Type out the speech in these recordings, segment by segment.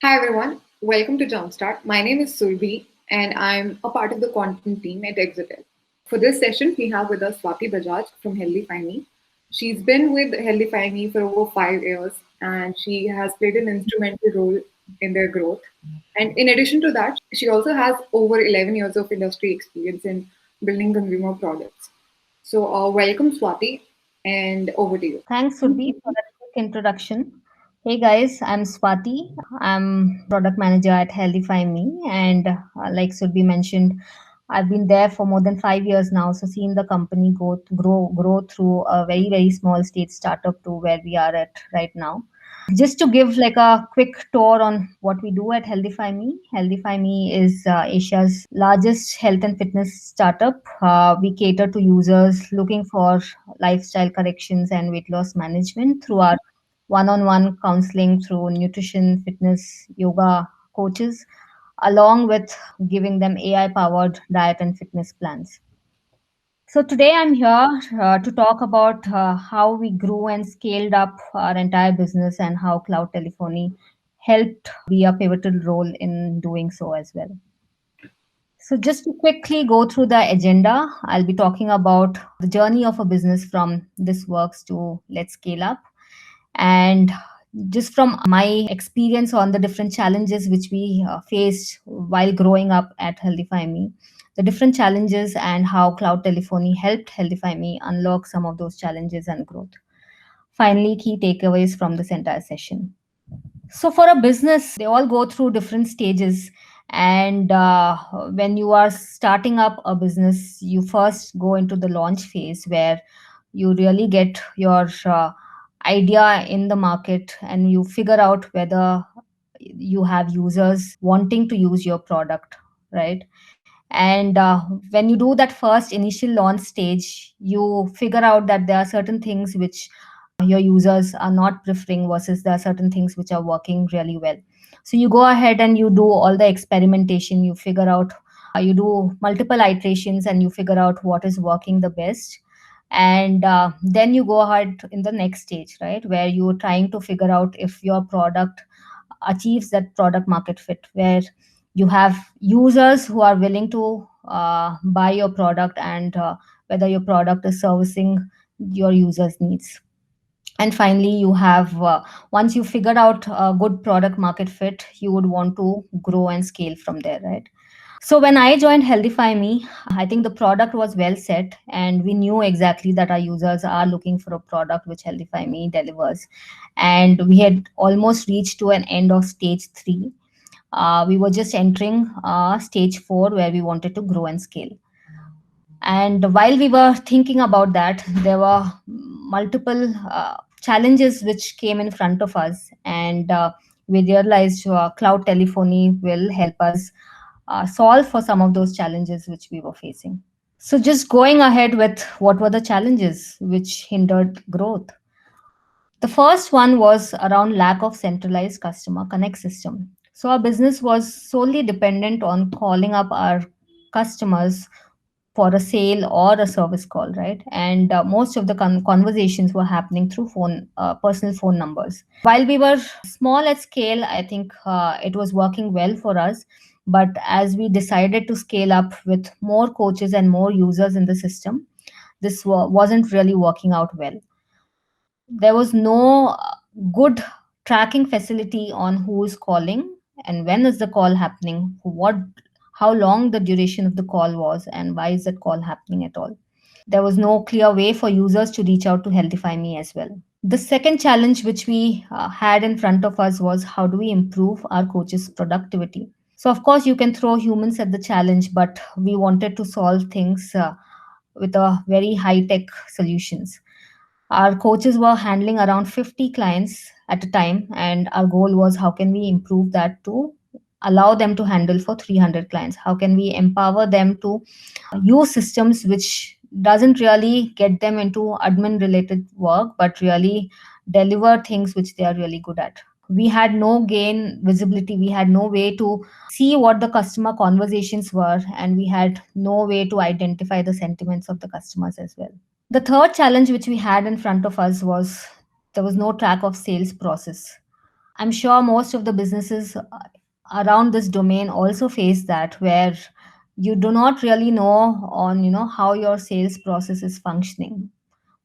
Hi everyone, welcome to JumpStart. My name is Surbi and I'm a part of the content team at Exotel. For this session, we have with us Swati Bajaj from HealthifyMe. She's been with HealthifyMe for over 5 years and she has played an instrumental role in their growth. And in addition to that, she also has over 11 years of industry experience in building consumer products. So, welcome Swati and over to you. Thanks, Surbi, for that quick introduction. Hey guys, I'm Swati. I'm product manager at HealthifyMe, and like Surbi mentioned, I've been there for more than 5 years now. So seeing the company grow through a very small stage startup to where we are at right now. Just to give like a quick tour on what we do at HealthifyMe. HealthifyMe is Asia's largest health and fitness startup. We cater to users looking for lifestyle corrections and weight loss management through our one-on-one counseling through nutrition, fitness, yoga coaches, along with giving them AI-powered diet and fitness plans. So today I'm here to talk about how we grew and scaled up our entire business and how cloud telephony helped be a pivotal role in doing so as well. So just to quickly go through the agenda, I'll be talking about the journey of a business from this works to let's scale up, and just from my experience on the different challenges which we faced while growing up at Healthify Me, the different challenges and how cloud telephony helped Healthify Me unlock some of those challenges and growth. Finally, key takeaways from this entire session. So, for a business, they all go through different stages. And when you are starting up a business, you first go into the launch phase where you really get your idea in the market and you figure out whether you have users wanting to use your product, right? And when you do that first initial launch stage, you figure out that there are certain things which your users are not preferring versus there are certain things which are working really well. So you go ahead and you do all the experimentation, you figure out, you do multiple iterations and you figure out what is working the best. And then you go ahead in the next stage, right, where you're trying to figure out if your product achieves that product market fit, where you have users who are willing to buy your product, and whether your product is servicing your users needs. And finally you have once you figured out a good product market fit, you would want to grow and scale from there, right? So when I joined Healthify Me, I think the product was well set and we knew exactly that our users are looking for a product which Healthify Me delivers. And we had almost reached to an end of stage 3. We were just entering stage 4 where we wanted to grow and scale. And while we were thinking about that, there were multiple challenges which came in front of us, and we realized cloud telephony will help us solve for some of those challenges which we were facing. So, just going ahead with what were the challenges which hindered growth. The first one was around lack of centralized customer connect system. So our business was solely dependent on calling up our customers for a sale or a service call, right? And most of the conversations were happening through personal phone numbers. While we were small at scale, I think it was working well for us. But as we decided to scale up with more coaches and more users in the system, this wasn't really working out well. There was no good tracking facility on who is calling and when is the call happening, what, how long the duration of the call was, and why is that call happening at all. There was no clear way for users to reach out to Healthify Me as well. The second challenge which we had in front of us was how do we improve our coaches productivity. So of course you can throw humans at the challenge, but we wanted to solve things with a very high tech solutions. Our coaches were handling around 50 clients at a time, and our goal was how can we improve that to allow them to handle for 300 clients? How can we empower them to use systems which doesn't really get them into admin related work, but really deliver things which they are really good at? We had no gain visibility, we had no way to see what the customer conversations were, and we had no way to identify the sentiments of the customers as well. The third challenge which we had in front of us was there was no track of sales process. I'm sure most of the businesses around this domain also face that, where you do not really know on how your sales process is functioning.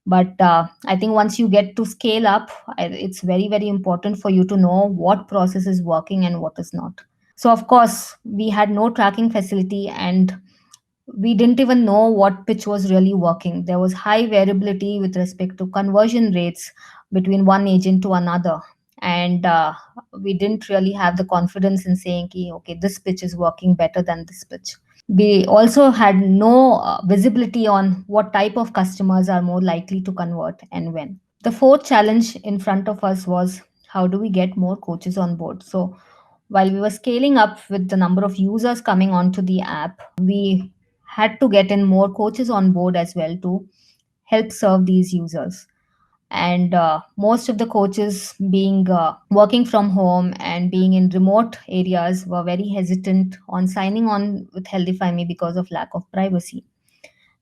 But I think once you get to scale up, it's very very important for you to know what process is working and what is not. So of course we had no tracking facility, and we didn't even know what pitch was really working. There was high variability with respect to conversion rates between one agent to another. And we didn't really have the confidence in saying, okay, this pitch is working better than this pitch. We also had no visibility on what type of customers are more likely to convert and when. The fourth challenge in front of us was, how do we get more coaches on board? So while we were scaling up with the number of users coming onto the app, we had to get in more coaches on board as well to help serve these users. And most of the coaches being working from home and being in remote areas were very hesitant on signing on with HealthifyMe because of lack of privacy.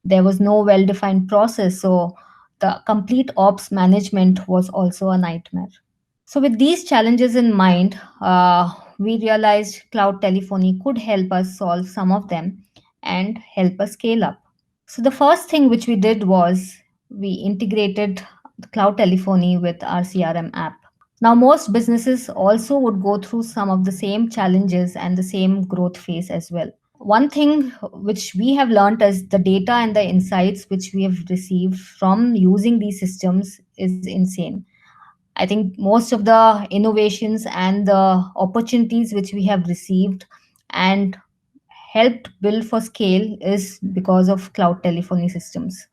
There was no well defined process, so the complete ops management was also a nightmare. So, with these challenges in mind, we realized cloud telephony could help us solve some of them and help us scale up. So, the first thing which we did was we integrated the cloud telephony with our CRM app. Now, most businesses also would go through some of the same challenges and the same growth phase as well. One thing which we have learned is the data and the insights which we have received from using these systems is insane. I think most of the innovations and the opportunities which we have received and helped build for scale is because of cloud telephony systems.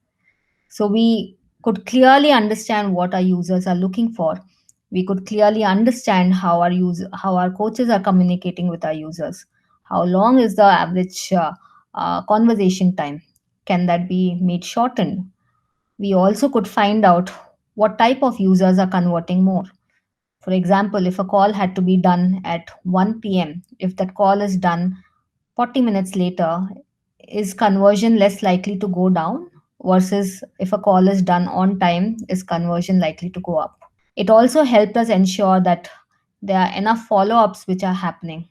So we could clearly understand what our users are looking for. We could clearly understand how our coaches are communicating with our users. How long is the average conversation time? Can that be made shortened? We also could find out what type of users are converting more. For example, if a call had to be done at 1 p.m., if that call is done 40 minutes later, is conversion less likely to go down versus if a call is done on time, is conversion likely to go up? It also helped us ensure that there are enough follow ups which are happening.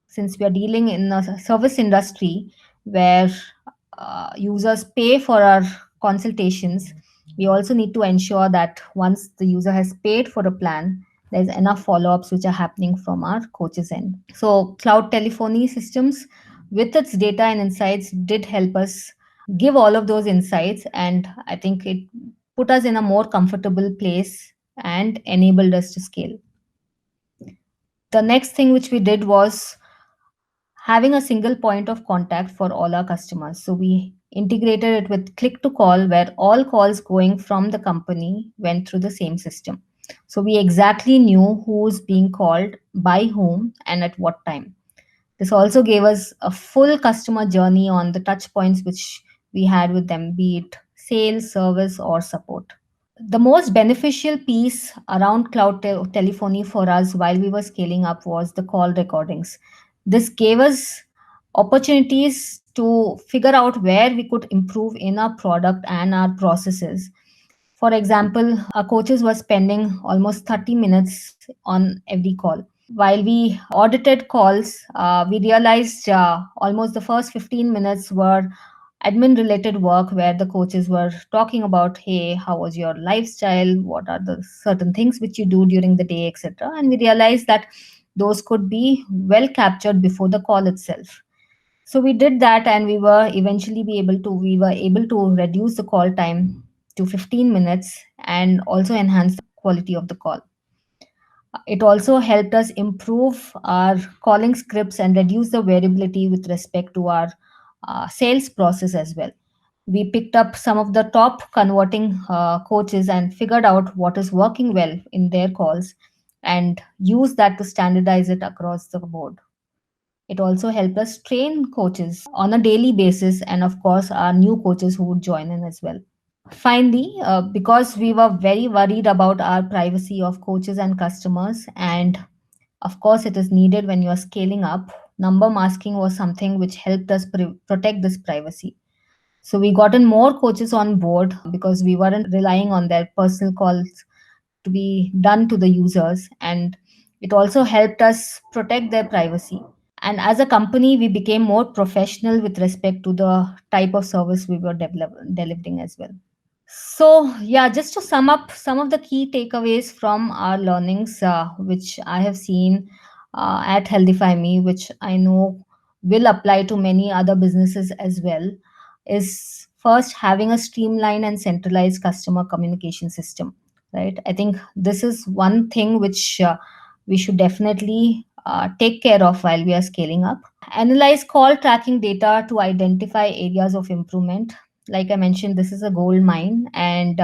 Since we are dealing in a service industry where users pay for our consultations, we also need to ensure that once the user has paid for a plan, there's enough follow ups which are happening from our coach's end. So, cloud telephony systems with its data and insights did help us give all of those insights, and I think it put us in a more comfortable place and enabled us to scale. The next thing which we did was having a single point of contact for all our customers. So we integrated it with click to call, where all calls going from the company went through the same system. So we exactly knew who's being called, by whom, and at what time. This also gave us a full customer journey on the touch points which we had with them, be it sales, service, or support. The most beneficial piece around cloud telephony for us while we were scaling up was the call recordings. This gave us opportunities to figure out where we could improve in our product and our processes. For example, our coaches were spending almost 30 minutes on every call. While we audited calls, we realized almost the first 15 minutes were admin related work, where the coaches were talking about, hey, how was your lifestyle? What are the certain things which you do during the day, etc. And we realized that those could be well captured before the call itself. So we did that, and we were able to reduce the call time to 15 minutes and also enhance the quality of the call. It also helped us improve our calling scripts and reduce the variability with respect to our sales process as well. We picked up some of the top converting coaches and figured out what is working well in their calls and used that to standardize it across the board. It also helped us train coaches on a daily basis, and of course, our new coaches who would join in as well. Finally, because we were very worried about our privacy of coaches and customers, and of course, it is needed when you are scaling up, number masking was something which helped us protect this privacy. So we got in more coaches on board because we weren't relying on their personal calls to be done to the users, and It also helped us protect their privacy. And as a company, we became more professional with respect to the type of service we were delivering as well. So, yeah, just to sum up some of the key takeaways from our learnings, which I have seen at HealthifyMe, which I know will apply to many other businesses as well, is first having a streamlined and centralized customer communication system. Right? I think this is one thing which we should definitely take care of while we are scaling up. Analyze call tracking data to identify areas of improvement. Like I mentioned, this is a gold mine, and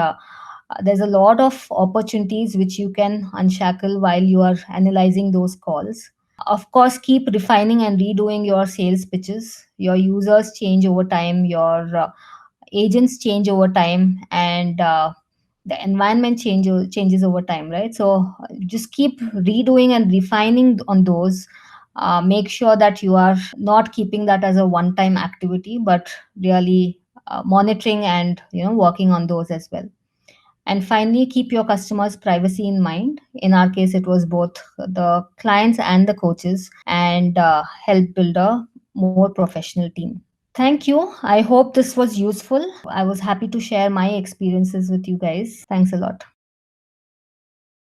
there's a lot of opportunities which you can unshackle while you are analyzing those calls. Of course, keep refining and redoing your sales pitches. Your users change over time, your agents change over time, and the environment changes over time, right? So just keep redoing and refining on those. Make sure that you are not keeping that as a one time activity, but really monitoring and working on those as well. And finally, keep your customers privacy in mind. In our case, it was both the clients and the coaches, and help build a more professional team. Thank you. I hope this was useful. I was happy to share my experiences with you guys. Thanks a lot.